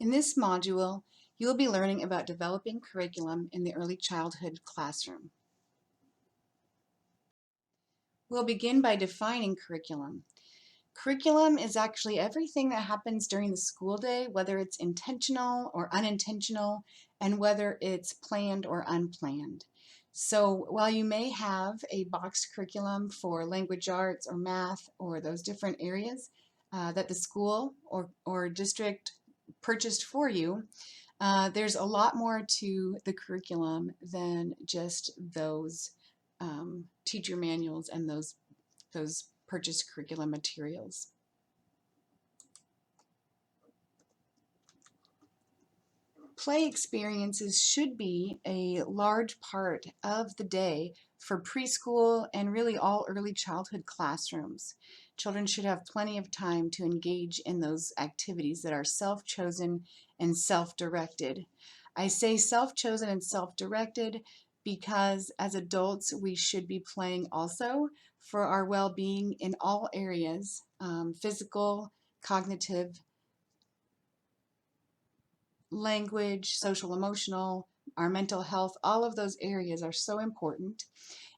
In this module, you will be learning about developing curriculum in the early childhood classroom. We'll begin by defining curriculum. Curriculum is actually everything that happens during the school day, whether it's intentional or unintentional, and whether it's planned or unplanned. So while you may have a boxed curriculum for language arts or math or those different areas that the school or district purchased for you, there's a lot more to the curriculum than just those teacher manuals and those purchased curriculum materials. Play experiences should be a large part of the day for preschool and really all early childhood classrooms. Children should have plenty of time to engage in those activities that are self-chosen and self-directed. I say self-chosen and self-directed because as adults we should be playing also for our well-being in all areas, physical, cognitive, language, social emotional, our mental health, all of those areas are so important.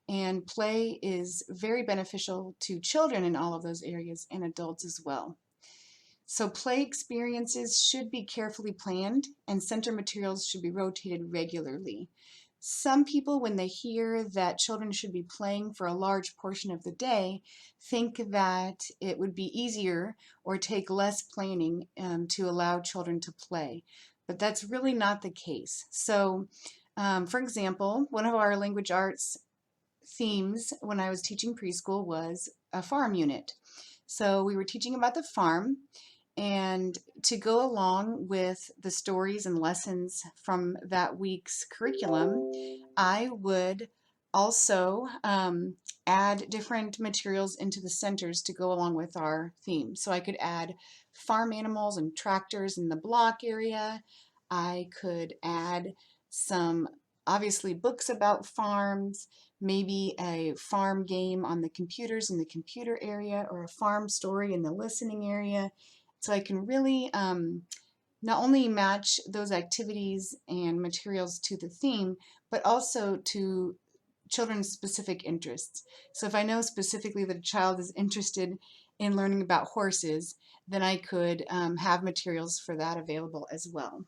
And play is very beneficial to children in all of those areas and adults as well. So play experiences should be carefully planned and center materials should be rotated regularly. Some people, when they hear that children should be playing for a large portion of the day, think that it would be easier or take less planning to allow children to play. But that's really not the case. So, for example, one of our language arts themes when I was teaching preschool was a farm unit. So we were teaching about the farm, and to go along with the stories and lessons from that week's curriculum, I would also add different materials into the centers to go along with our theme. So I could add farm animals and tractors in the block area. I could add some, obviously, books about farms, maybe a farm game on the computers in the computer area, or a farm story in the listening area. So I can really not only match those activities and materials to the theme, but also to children's specific interests. So if I know specifically that a child is interested in learning about horses, then I could have materials for that available as well.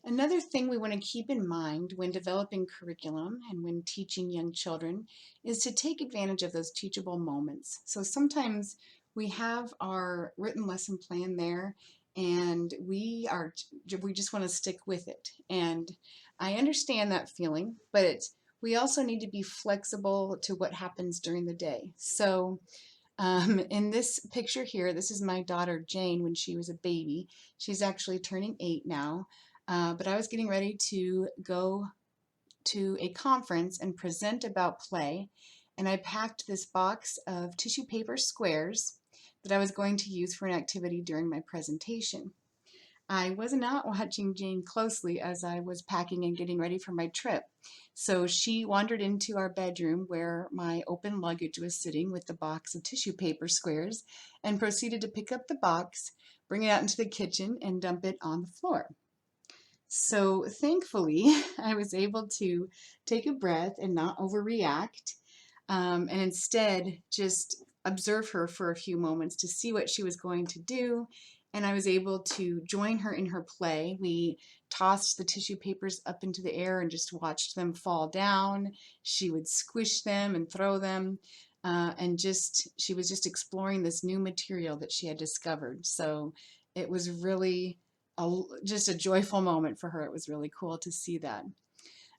Another thing we want to keep in mind when developing curriculum and when teaching young children is to take advantage of those teachable moments. So sometimes we have our written lesson plan there and we just want to stick with it. And I understand that feeling, but we also need to be flexible to what happens during the day. So in this picture here, this is my daughter Jane when she was a baby. She's actually turning 8 now. But I was getting ready to go to a conference and present about play, and I packed this box of tissue paper squares that I was going to use for an activity during my presentation. I was not watching Jane closely as I was packing and getting ready for my trip. So she wandered into our bedroom where my open luggage was sitting with the box of tissue paper squares and proceeded to pick up the box, bring it out into the kitchen, and dump it on the floor. So thankfully, I was able to take a breath and not overreact, and instead just observe her for a few moments to see what she was going to do. And I was able to join her in her play. We tossed the tissue papers up into the air and just watched them fall down. She would squish them and throw them. And she was just exploring this new material that she had discovered. So it was really just a joyful moment for her. It was really cool to see that.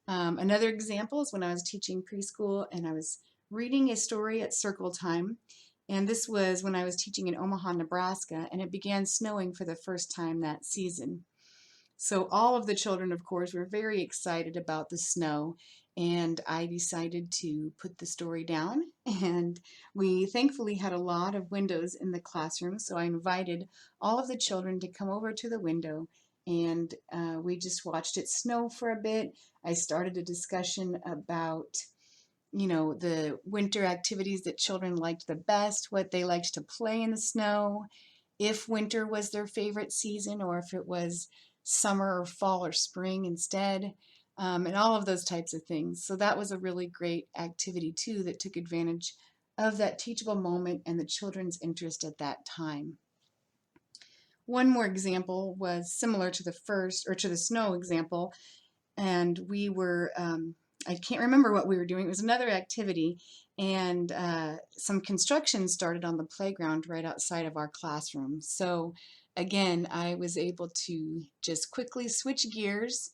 Another example is when I was teaching preschool and I was reading a story at circle time. And this was when I was teaching in Omaha, Nebraska, and it began snowing for the first time that season. So all of the children, of course, were very excited about the snow, and I decided to put the story down, and we thankfully had a lot of windows in the classroom, so I invited all of the children to come over to the window, and we just watched it snow for a bit. I started a discussion about the winter activities that children liked the best, what they liked to play in the snow, if winter was their favorite season or if it was summer or fall or spring instead, and all of those types of things. So that was a really great activity too that took advantage of that teachable moment and the children's interest at that time. One more example was similar to the first, or to the snow example, and we were, I can't remember what we were doing. It was another activity, and some construction started on the playground right outside of our classroom. So again, I was able to just quickly switch gears,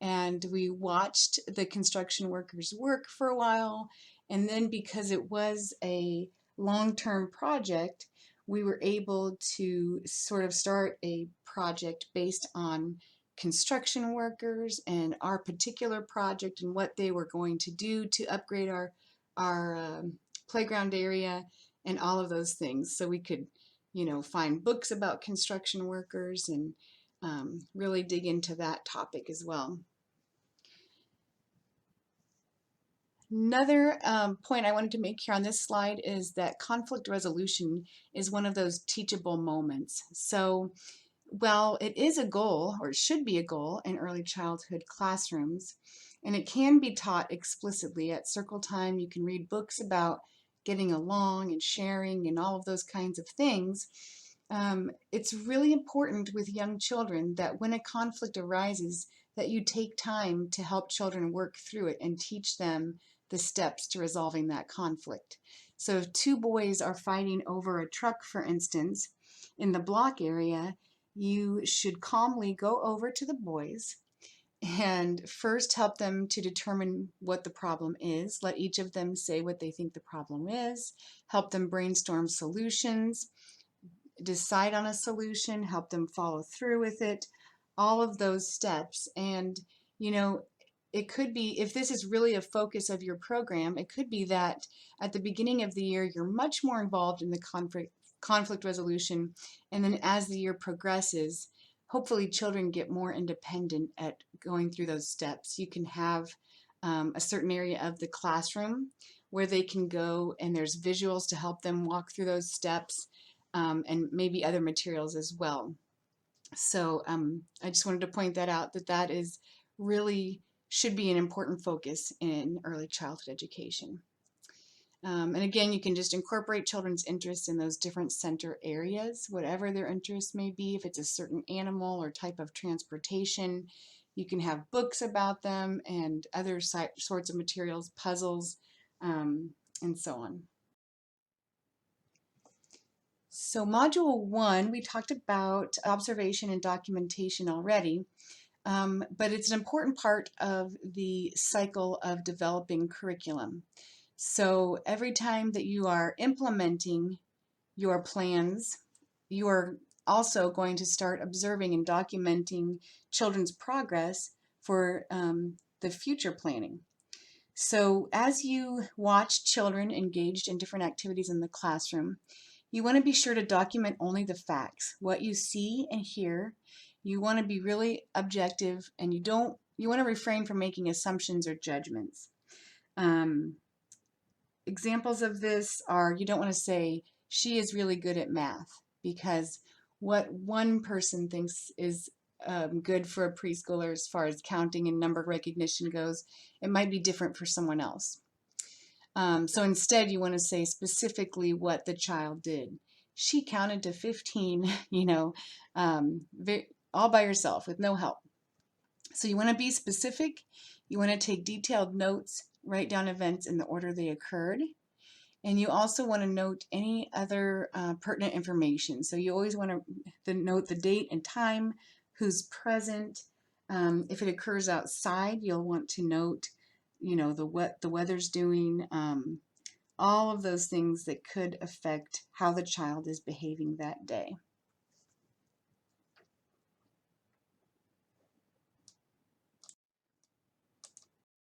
and we watched the construction workers work for a while, and then because it was a long-term project, we were able to sort of start a project based on construction workers and our particular project and what they were going to do to upgrade our playground area and all of those things. So we could, find books about construction workers and really dig into that topic as well. Another point I wanted to make here on this slide is that conflict resolution is one of those teachable moments. So well, it is a goal, or it should be a goal, in early childhood classrooms, and it can be taught explicitly. At circle time, you can read books about getting along and sharing and all of those kinds of things. It's really important with young children that when a conflict arises, that you take time to help children work through it and teach them the steps to resolving that conflict. So if two boys are fighting over a truck, for instance, in the block area, you should calmly go over to the boys and first help them to determine what the problem is. Let each of them say what they think the problem is. Help them brainstorm solutions, decide on a solution, help them follow through with it, all of those steps. And, it could be, if this is really a focus of your program, it could be that at the beginning of the year, you're much more involved in the conflict resolution, and then as the year progresses, hopefully children get more independent at going through those steps. You can have a certain area of the classroom where they can go and there's visuals to help them walk through those steps, and maybe other materials as well. So I just wanted to point that out, that is really should be an important focus in early childhood education. And again, you can just incorporate children's interests in those different center areas, whatever their interests may be. If it's a certain animal or type of transportation, you can have books about them and other sorts of materials, puzzles, and so on. So Module 1, we talked about observation and documentation already, but it's an important part of the cycle of developing curriculum. So every time that you are implementing your plans, you are also going to start observing and documenting children's progress for the future planning. So as you watch children engaged in different activities in the classroom, you want to be sure to document only the facts, what you see and hear. You want to be really objective, and you want to refrain from making assumptions or judgments. Examples of this are, you don't want to say, she is really good at math, because what one person thinks is good for a preschooler as far as counting and number recognition goes, it might be different for someone else. So instead, you want to say specifically what the child did. She counted to 15, all by herself with no help. So you want to be specific. You want to take detailed notes, write down events in the order they occurred. And you also want to note any other pertinent information. So you always want to note the date and time, who's present. If it occurs outside, you'll want to note, what the weather's doing, all of those things that could affect how the child is behaving that day.